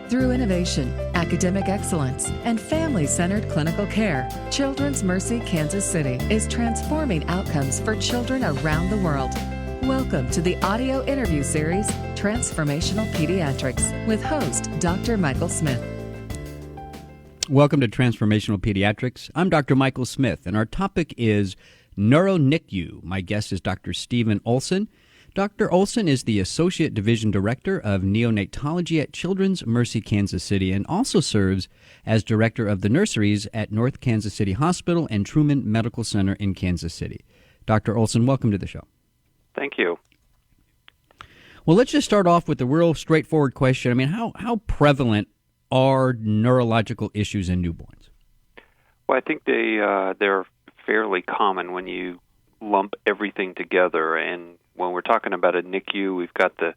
Through innovation, academic excellence, and family-centered clinical care, Children's Mercy Kansas City is transforming outcomes for children around the world. Welcome to the audio interview series, Transformational Pediatrics, with host Dr. Michael Smith. Welcome to Transformational Pediatrics. I'm Dr. Michael Smith, and our topic is Neuro NICU. My guest is Dr. Stephen Olsen. Dr. Olsen is the Associate Division Director of Neonatology at Children's Mercy Kansas City and also serves as Director of the Nurseries at North Kansas City Hospital and Truman Medical Center in Kansas City. Dr. Olsen, welcome to the show. Thank you. Well, let's just start off with a real straightforward question. I mean, how prevalent are neurological issues in newborns? Well, I think they're fairly common when you lump everything together. And when we're talking about a NICU, we've got the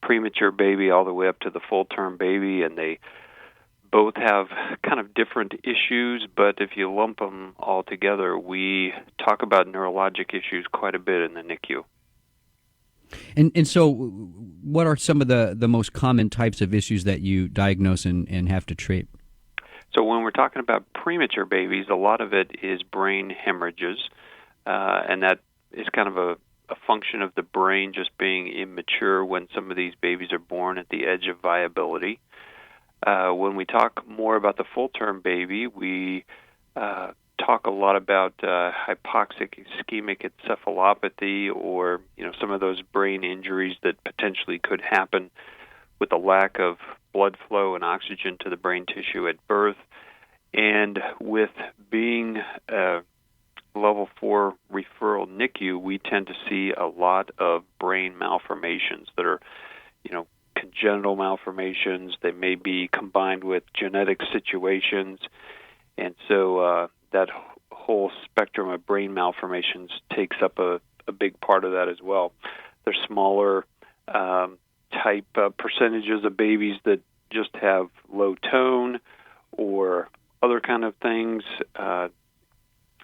premature baby all the way up to the full-term baby, and they both have kind of different issues, but if you lump them all together, we talk about neurologic issues quite a bit in the NICU. And so what are some of the most common types of issues that you diagnose and have to treat? So when we're talking about premature babies, a lot of it is brain hemorrhages, and that is kind of a function of the brain just being immature when some of these babies are born at the edge of viability. When we talk more about the full-term baby, we talk a lot about hypoxic ischemic encephalopathy, or some of those brain injuries that potentially could happen with a lack of blood flow and oxygen to the brain tissue at birth. And with being Level IV referral NICU, we tend to see a lot of brain malformations that are, congenital malformations. They may be combined with genetic situations. And so that whole spectrum of brain malformations takes up a big part of that as well. There's smaller type percentages of babies that just have low tone or other kind of things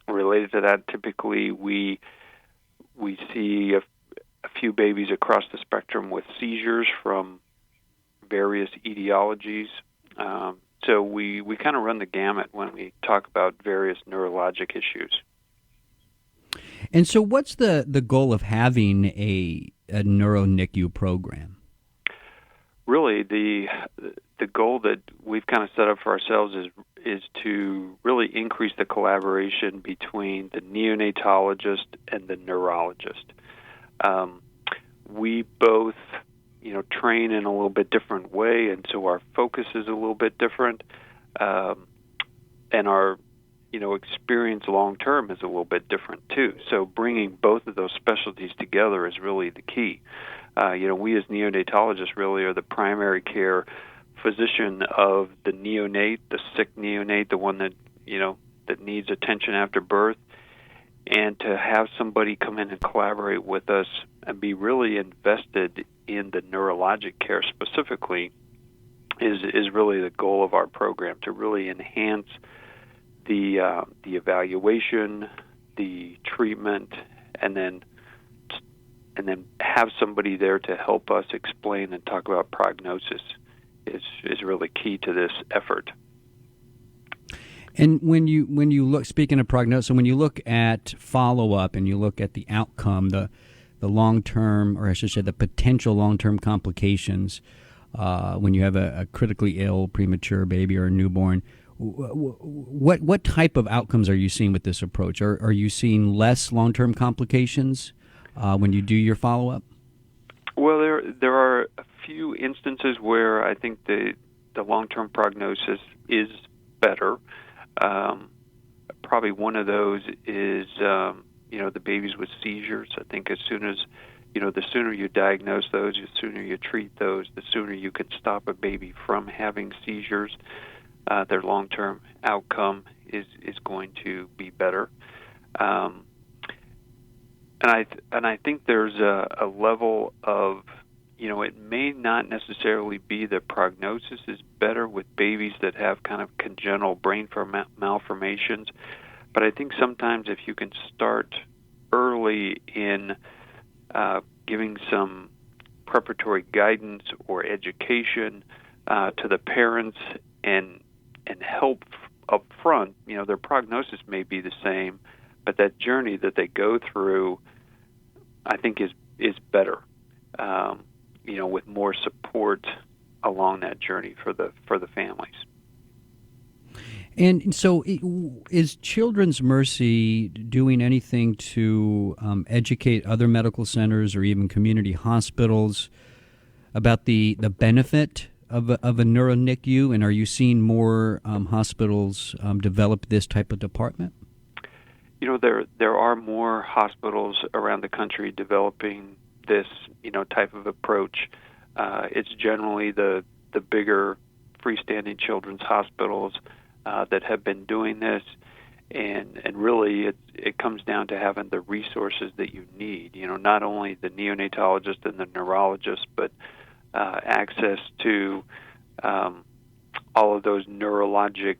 related to that. Typically, we see a few babies across the spectrum with seizures from various etiologies. So we kind of run the gamut when we talk about various neurologic issues. And so what's the goal of having a Neuro NICU program? Really, the goal that we've kind of set up for ourselves is to really increase the collaboration between the neonatologist and the neurologist. We both, train in a little bit different way, and so our focus is a little bit different, and our experience long-term is a little bit different too. So bringing both of those specialties together is really the key. We as neonatologists really are the primary care physician of the neonate, the sick neonate, the one that that needs attention after birth, and to have somebody come in and collaborate with us and be really invested in the neurologic care specifically is really the goal of our program, to really enhance the evaluation, the treatment, and then have somebody there to help us explain and talk about prognosis is really key to this effort. And when you look, speaking of prognosis, when you look at follow-up and you look at the outcome, the long-term, or I should say the potential long-term complications when you have a critically ill premature baby or a newborn, what type of outcomes are you seeing with this approach? Are you seeing less long-term complications when you do your follow-up? Well, there are a few instances where I think the long-term prognosis is better. Probably one of those is the babies with seizures. I think as soon as the sooner you diagnose those, the sooner you treat those, the sooner you can stop a baby from having seizures. Their long-term outcome is going to be better. And I think there's a level of, it may not necessarily be the prognosis is better with babies that have kind of congenital brain malformations, but I think sometimes if you can start early in giving some preparatory guidance or education to the parents and help up front. Their prognosis may be the same, but that journey that they go through, I think, is better. With more support along that journey for the families. And so, is Children's Mercy doing anything to educate other medical centers or even community hospitals about the benefit of a neuro NICU? And are you seeing more hospitals develop this type of department? There are more hospitals around the country developing this type of approach. It's generally the bigger freestanding children's hospitals that have been doing this, and really it comes down to having the resources that you need. Not only the neonatologist and the neurologist, but access to all of those neurologic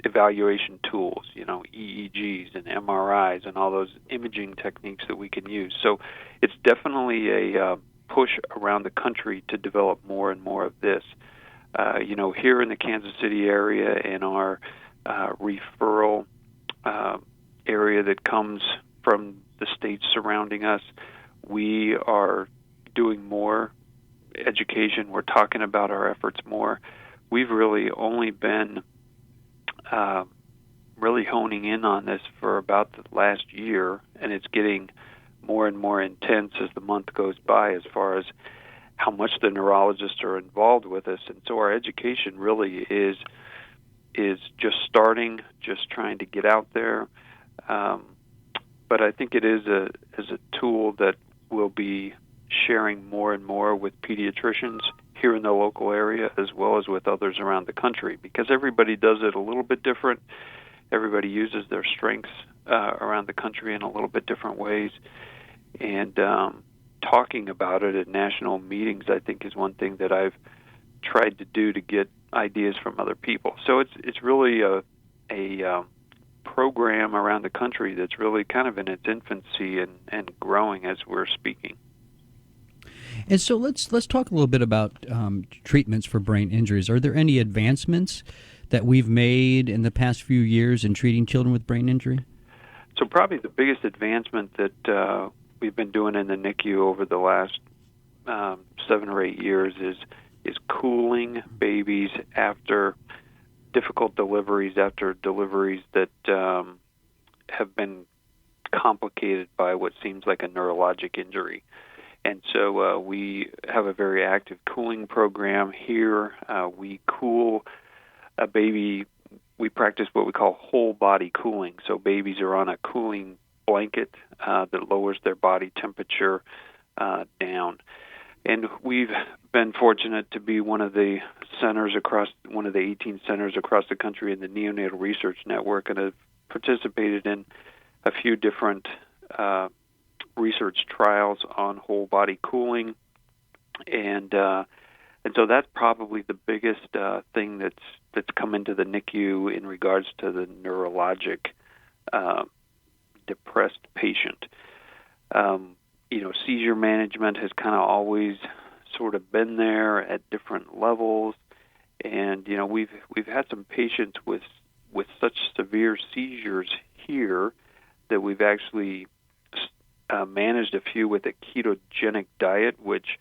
evaluation tools, EEGs and MRIs and all those imaging techniques that we can use. So it's definitely a push around the country to develop more and more of this. Here in the Kansas City area, in our referral area that comes from the states surrounding us, we are doing more education. We're talking about our efforts more. We've really only been really honing in on this for about the last year, and it's getting more and more intense as the month goes by as far as how much the neurologists are involved with us. And so our education really is just starting, just trying to get out there. But I think it is a tool that we'll be sharing more and more with pediatricians here in the local area as well as with others around the country, because everybody does it a little bit different. Everybody uses their strengths around the country in a little bit different ways. And talking about it at national meetings, I think, is one thing that I've tried to do to get ideas from other people. So it's really a program around the country that's really kind of in its infancy and growing as we're speaking. And so let's talk a little bit about treatments for brain injuries. Are there any advancements that we've made in the past few years in treating children with brain injury? So probably the biggest advancement that we've been doing in the NICU over the last 7 or 8 years is cooling babies after difficult deliveries, after deliveries that have been complicated by what seems like a neurologic injury. And so we have a very active cooling program here. We cool a baby. We practice what we call whole body cooling. So babies are on a cooling blanket that lowers their body temperature down. And we've been fortunate to be one of the 18 centers across the country in the Neonatal Research Network, and have participated in a few different research trials on whole body cooling. And so that's probably the biggest thing that's come into the NICU in regards to the neurologic depressed patient. Seizure management has kind of always sort of been there at different levels, and we've had some patients with such severe seizures here that we've actually managed a few with a ketogenic diet, which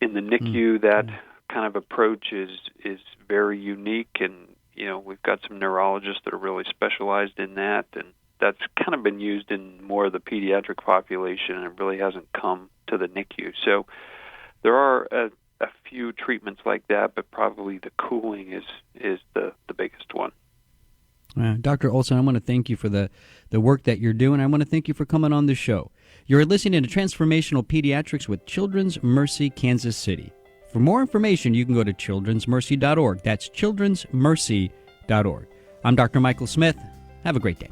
in the NICU that kind of approach is very unique, and we've got some neurologists that are really specialized in that, and that's kind of been used in more of the pediatric population, and it really hasn't come to the NICU. So there are a few treatments like that, but probably the cooling is the biggest one. Dr. Olsen, I want to thank you for the work that you're doing. I want to thank you for coming on the show. You're listening to Transformational Pediatrics with Children's Mercy Kansas City. For more information, you can go to childrensmercy.org. That's childrensmercy.org. I'm Dr. Michael Smith. Have a great day.